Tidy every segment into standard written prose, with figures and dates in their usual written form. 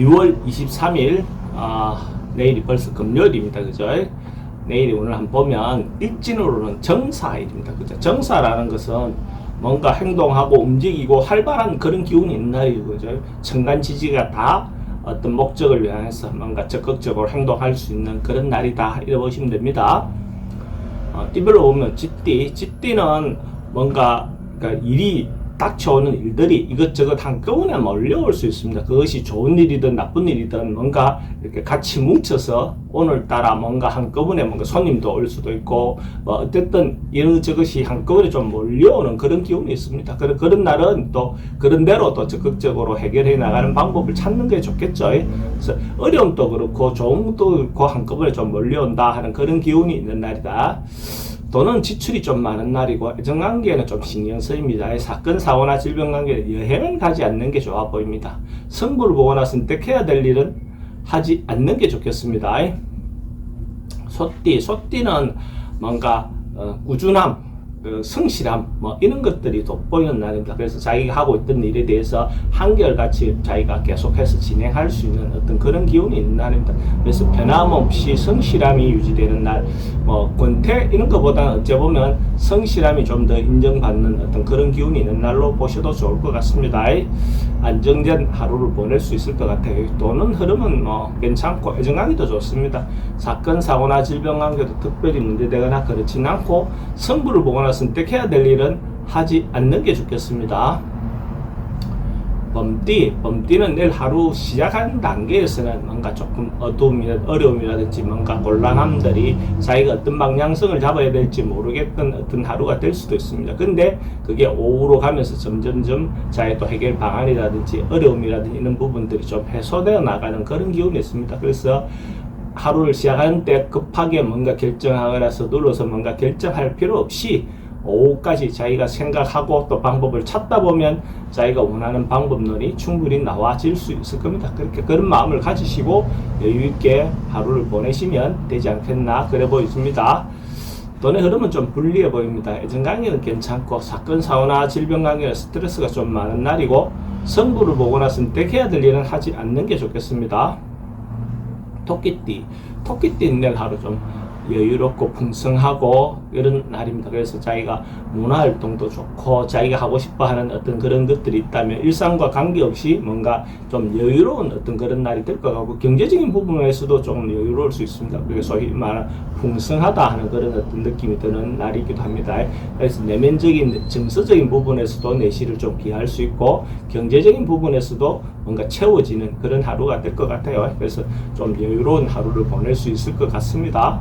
2월 23일 내일이 벌써 금요일입니다. 그죠? 내일이 오늘 한번 보면 일진으로는 정사일입니다. 그죠? 정사라는 것은 뭔가 행동하고 움직이고 활발한 그런 기운이 있는 날이고, 그죠? 천간지지가 다 어떤 목적을 위해서 뭔가 적극적으로 행동할 수 있는 그런 날이다, 이렇게 보시면 됩니다. 띠별로 보면 쥐띠는 뭔가 그러니까 일이 닥쳐오는 일들이 이것저것 한꺼번에 몰려올 수 있습니다. 그것이 좋은 일이든 나쁜 일이든 뭔가 이렇게 같이 뭉쳐서 오늘따라 뭔가 한꺼번에 뭔가 손님도 올 수도 있고 뭐 어쨌든 이것저것이 한꺼번에 좀 몰려오는 그런 기운이 있습니다. 그런 날은 또 그런 대로 또 적극적으로 해결해 나가는 방법을 찾는 게 좋겠죠. 그래서 어려움도 그렇고 좋은 것도 그렇고 한꺼번에 좀 몰려온다 하는 그런 기운이 있는 날이다. 돈은 지출이 좀 많은 날이고 애정관계는 좀 신경 쓰입니다. 사건, 사고나 질병관계는 여행은 가지 않는 게 좋아 보입니다. 승부를 보거나 선택해야 될 일은 하지 않는 게 좋겠습니다. 소띠는 뭔가 꾸준함, 성실함 뭐 이런 것들이 돋보이는 날입니다. 그래서 자기가 하고 있던 일에 대해서 한결같이 자기가 계속해서 진행할 수 있는 어떤 그런 기운이 있는 날입니다. 그래서 변함없이 성실함이 유지되는 날, 뭐 권태 이런 것보다는 어째 보면 성실함이 좀 더 인정받는 어떤 그런 기운이 있는 날로 보셔도 좋을 것 같습니다. 안정된 하루를 보낼 수 있을 것 같아요. 돈은 흐름은 뭐 괜찮고 애정관계도 좋습니다. 사건, 사고나 질병관계도 특별히 문제되거나 그렇진 않고 승부를 보거나 선택해야 될 일은 하지 않는 게 좋겠습니다. 범띠는 내일 하루 시작하는 단계에서는 뭔가 조금 어려움이라든지 뭔가 곤란함들이 자기가 어떤 방향성을 잡아야 될지 모르겠던 어떤 하루가 될 수도 있습니다. 근데 그게 오후로 가면서 점점점 자기 또 해결 방안이라든지 어려움이라든지 이런 부분들이 좀 해소되어 나가는 그런 기운이 있습니다. 그래서 하루를 시작하는 때 급하게 뭔가 결정하거나 서둘러서 뭔가 결정할 필요 없이 오후까지 자기가 생각하고 또 방법을 찾다 보면 자기가 원하는 방법론이 충분히 나와질 수 있을 겁니다. 그런 마음을 가지시고 여유있게 하루를 보내시면 되지 않겠나 그래 보입니다. 돈의 흐름은 좀 불리해 보입니다. 애정관계는 괜찮고 사건, 사고나 질병관계는 스트레스가 좀 많은 날이고 승부를 보거나 선택해야 될 일은 하지 않는 게 좋겠습니다. 토끼띠는 내일 하루 좀 여유롭고 풍성하고 이런 날입니다. 그래서 자기가 문화활동도 좋고 자기가 하고 싶어하는 어떤 그런 것들이 있다면 일상과 관계없이 뭔가 좀 여유로운 어떤 그런 날이 될 것 같고 경제적인 부분에서도 좀 여유로울 수 있습니다. 그게 소위 말하는 풍성하다 하는 그런 어떤 느낌이 드는 날이기도 합니다. 그래서 내면적인 정서적인 부분에서도 내실을 좀 기할 수 있고 경제적인 부분에서도 뭔가 채워지는 그런 하루가 될 것 같아요. 그래서 좀 여유로운 하루를 보낼 수 있을 것 같습니다.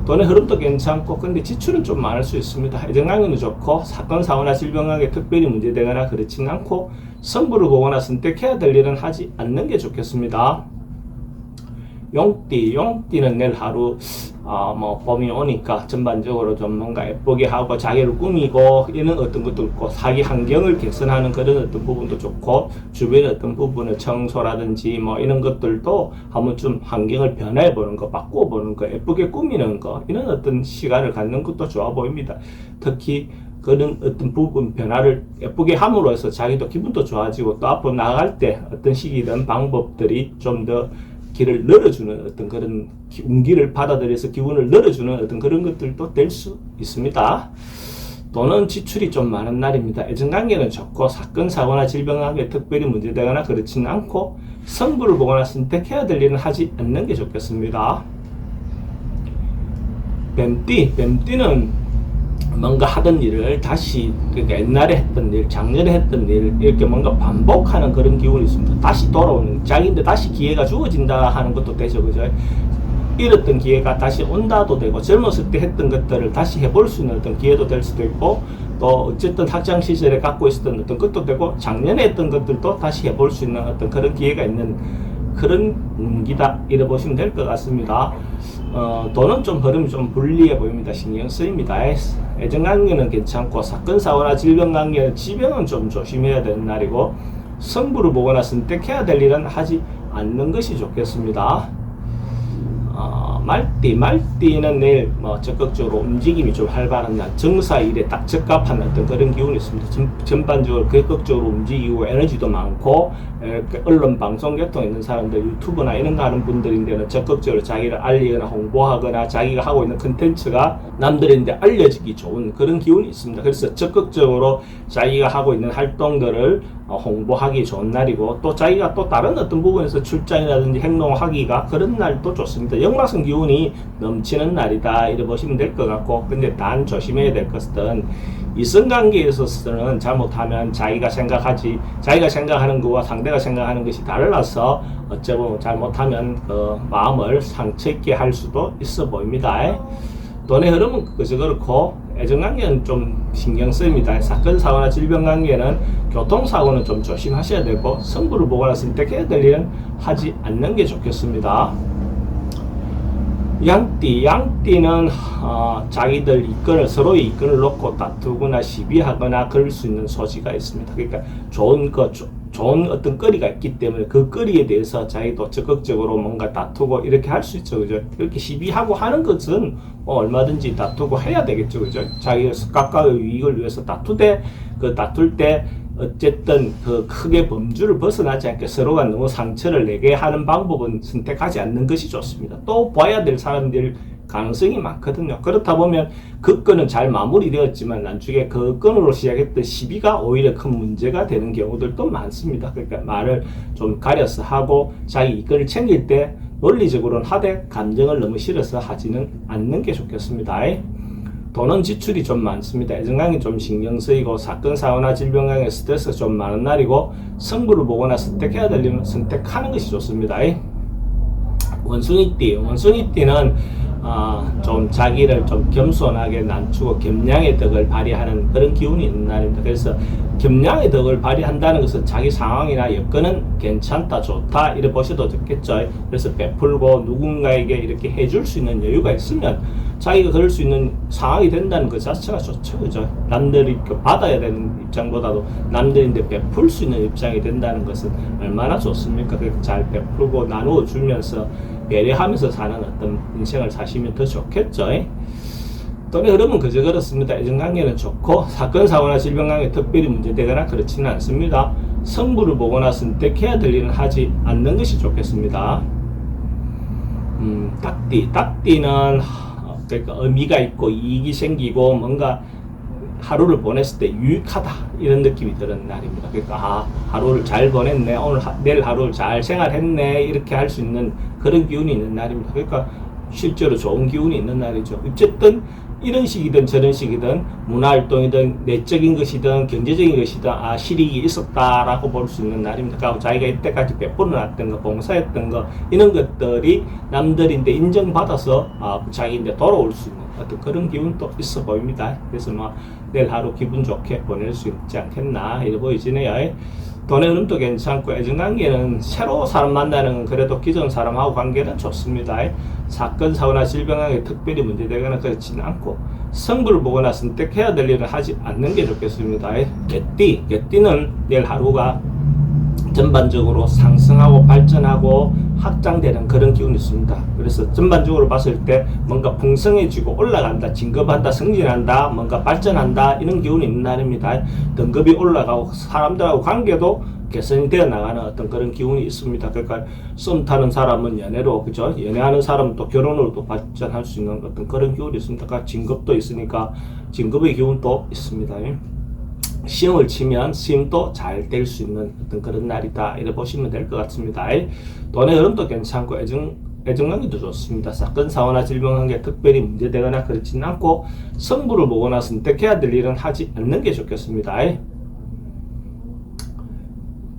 돈의 흐름도 괜찮고 근데 지출은 좀 많을 수 있습니다. 애정관계는 좋고 사건, 사고나 질병관계 특별히 문제되거나 그렇진 않고 승부를 보거나 선택해야 될 일은 하지 않는 게 좋겠습니다. 용띠는 내일 하루 뭐 봄이 오니까 전반적으로 좀 뭔가 예쁘게 하고 자기를 꾸미고 이런 어떤 것도 있고 자기 환경을 개선하는 그런 어떤 부분도 좋고 주변의 어떤 부분을 청소라든지 뭐 이런 것들도 한번 좀 환경을 변화해 보는 거, 바꾸어 보는 거, 예쁘게 꾸미는 거 이런 어떤 시간을 갖는 것도 좋아 보입니다. 특히 그런 어떤 부분 변화를 예쁘게 함으로 해서 자기도 기분도 좋아지고 또 앞으로 나아갈 때 어떤 시기든 방법들이 좀 더 길을 늘어주는 어떤 그런 운기를 받아들여서 기운을 늘어주는 어떤 그런 것들도 될 수 있습니다. 돈은 지출이 좀 많은 날입니다. 애정관계는 좋고 사건, 사고나 질병관계 특별히 문제되거나 그렇지는 않고 승부를 보거나 선택해야 될 일은 하지 않는 게 좋겠습니다. 뱀띠는 뭔가 하던 일을 다시 그러니까 옛날에 했던 일, 작년에 했던 일 이렇게 뭔가 반복하는 그런 기운이 있습니다. 다시 돌아오는 자기인데 다시 기회가 주어진다 하는 것도 되죠, 그죠? 잃었던 기회가 다시 온다도 되고 젊었을 때 했던 것들을 다시 해볼 수 있는 어떤 기회도 될 수도 있고 또 어쨌든 학창 시절에 갖고 있었던 어떤 것도 되고 작년에 했던 것들도 다시 해볼 수 있는 어떤 그런 기회가 있는 그런 운기다 이래 보시면 될 것 같습니다. 돈은 좀 흐름이 좀 불리해 보입니다. 신경 쓰입니다. 애정관계는 괜찮고 사건, 사고나 질병관계는 지병은 좀 조심해야 되는 날이고 승부를 보거나 선택해야 될 일은 하지 않는 것이 좋겠습니다. 말띠는 내일 뭐 적극적으로 움직임이 좀 활발한 날, 정사일에 딱 적합한 어떤 그런 기운이 있습니다. 전반적으로 적극적으로 움직이고 에너지도 많고, 언론 방송 계통 있는 사람들, 유튜브나 이런 거 하는 분들인데는 적극적으로 자기를 알리거나 홍보하거나 자기가 하고 있는 컨텐츠가 남들인데 알려지기 좋은 그런 기운이 있습니다. 그래서 적극적으로 자기가 하고 있는 활동들을 홍보하기 좋은 날이고, 또 자기가 또 다른 어떤 부분에서 출장이라든지 행동하기가 그런 날도 좋습니다. 역마성 기운이 넘치는 날이다 이렇게 보시면 될 것 같고, 근데 단 조심해야 될 것은 이성관계에 있어서는 잘못하면 자기가 생각하는 것과 상대가 생각하는 것이 달라서 어쩌면 잘못하면 그 마음을 상처 있게 할 수도 있어 보입니다. 돈의 흐름은 그저 그렇고, 애정관계는 좀 신경 쓰입니다. 사건, 사고나 질병 관계는, 교통사고는 좀 조심하셔야 되고, 승부를 보거나 선택해야 될 일은 하지 않는 게 좋겠습니다. 양띠는 자기들 이권을, 서로의 이권을 놓고 다투거나 시비하거나 그럴 수 있는 소지가 있습니다. 그러니까 좋은 어떤 거리가 있기 때문에 그 거리에 대해서 자기도 적극적으로 뭔가 다투고 이렇게 할 수 있죠. 그죠? 이렇게 시비하고 하는 것은 뭐 얼마든지 다투고 해야 되겠죠. 그죠? 자기가 각각의 이익을 위해서 다툴 때 어쨌든 그 크게 범주를 벗어나지 않게 서로가 너무 상처를 내게 하는 방법은 선택하지 않는 것이 좋습니다. 또 봐야 될 사람들 가능성이 많거든요. 그렇다 보면 그 건은 잘 마무리되었지만 나중에 그 건으로 시작했던 시비가 오히려 큰 문제가 되는 경우들도 많습니다. 그러니까 말을 좀 가려서 하고 자기 이권을 챙길 때 논리적으로는 하되 감정을 너무 실어서 하지는 않는 게 좋겠습니다. 돈은 지출이 좀 많습니다. 애정관계 좀 신경 쓰이고, 사건, 사고나 질병 관계 스트레스가 좀 많은 날이고, 승부를 보거나 선택해야 될 일은 선택하는 것이 좋습니다. 원숭이띠는 좀 자기를 좀 겸손하게 낮추고 겸양의 덕을 발휘하는 그런 기운이 있는 날입니다. 그래서 겸양의 덕을 발휘한다는 것은 자기 상황이나 여건은 괜찮다, 좋다 이렇게 보셔도 좋겠죠. 그래서 베풀고 누군가에게 이렇게 해줄 수 있는 여유가 있으면 자기가 그럴 수 있는 상황이 된다는 것 자체가 좋죠. 그죠? 남들이 받아야 되는 입장보다도 남들인데 베풀 수 있는 입장이 된다는 것은 얼마나 좋습니까? 그렇게 잘 베풀고 나누어 주면서 배려하면서 사는 어떤 인생을 사시면 더 좋겠죠. 돈의 흐름은 그저 그렇습니다. 애정관계는 좋고, 사건, 사고나 질병관계 특별히 문제되거나 그렇지는 않습니다. 승부를 보거나 선택해야 될 일은 하지 않는 것이 좋겠습니다. 닭띠는 그러니까 의미가 있고 이익이 생기고 뭔가 하루를 보냈을 때 유익하다 이런 느낌이 드는 날입니다. 그러니까 하루를 잘 보냈네, 내일 하루를 잘 생활했네 이렇게 할 수 있는 그런 기운이 있는 날입니다. 그러니까 실제로 좋은 기운이 있는 날이죠. 어쨌든 이런 식이든 저런 식이든 문화활동이든 내적인 것이든 경제적인 것이든 실익이 있었다라고 볼 수 있는 날입니다. 그러니까 자기가 이때까지 베풀어놨던 거, 봉사했던 거 이런 것들이 남들인데 인정받아서 자기인데 돌아올 수 있는 어떤 그런 기운도 있어 보입니다. 그래서 내일 하루 기분 좋게 보낼 수 있지 않겠나 이래 보이지네요. 돈의 흐름도 괜찮고, 애정관계는 새로 사람 만나는 건 그래도 기존 사람하고 관계는 좋습니다. 사건, 사고나 질병관계 특별히 문제되거나 그렇지는 않고, 승부를 보거나 선택해야 될 일을 하지 않는 게 좋겠습니다. 개띠는 내일 하루가 전반적으로 상승하고 발전하고 확장되는 그런 기운이 있습니다. 그래서 전반적으로 봤을 때 뭔가 풍성해지고 올라간다, 진급한다, 승진한다, 뭔가 발전한다 이런 기운이 있는 날입니다. 등급이 올라가고 사람들하고 관계도 개선이 되어 나가는 어떤 그런 기운이 있습니다. 그러니까 썸 타는 사람은 연애로, 그죠? 연애하는 사람은 또 결혼으로 또 발전할 수 있는 어떤 그런 기운이 있습니다. 그러니까 진급도 있으니까 진급의 기운도 있습니다. 시험을 치면 시험도 잘 될 수 있는 어떤 그런 날이다 이렇게 보시면 될 것 같습니다. 돈의 흐름도 괜찮고 애정관계도 좋습니다. 사건, 사고나 질병관계 특별히 문제되거나 그렇지는 않고, 승부를 보거나 선택해야 될 일은 하지 않는 게 좋겠습니다.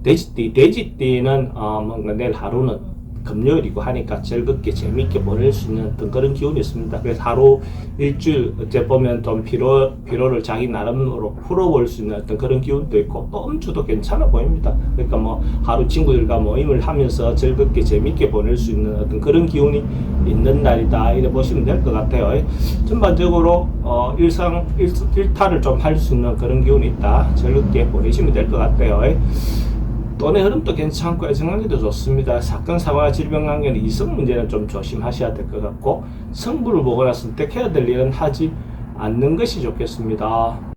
돼지띠는 뭔가 내일 하루는 금요일이고 하니까 즐겁게 재미있게 보낼 수 있는 어떤 그런 기운이 있습니다. 그래서 하루 일주일 어째 보면 좀 피로를 자기 나름으로 풀어볼 수 있는 어떤 그런 기운도 있고, 또 음주도 괜찮아 보입니다. 그러니까 하루 친구들과 모임을 하면서 즐겁게 재미있게 보낼 수 있는 어떤 그런 기운이 있는 날이다 이렇게 보시면 될 것 같아요. 전반적으로 일탈을 좀 할 수 있는 그런 기운이 있다, 즐겁게 보내시면 될 것 같아요. 돈의 흐름도 괜찮고 애정관계도 좋습니다. 사건, 사고나 질병 관계는 이성 문제는 좀 조심하셔야 될 것 같고, 성부를 보거나 선택해야 될 일은 하지 않는 것이 좋겠습니다.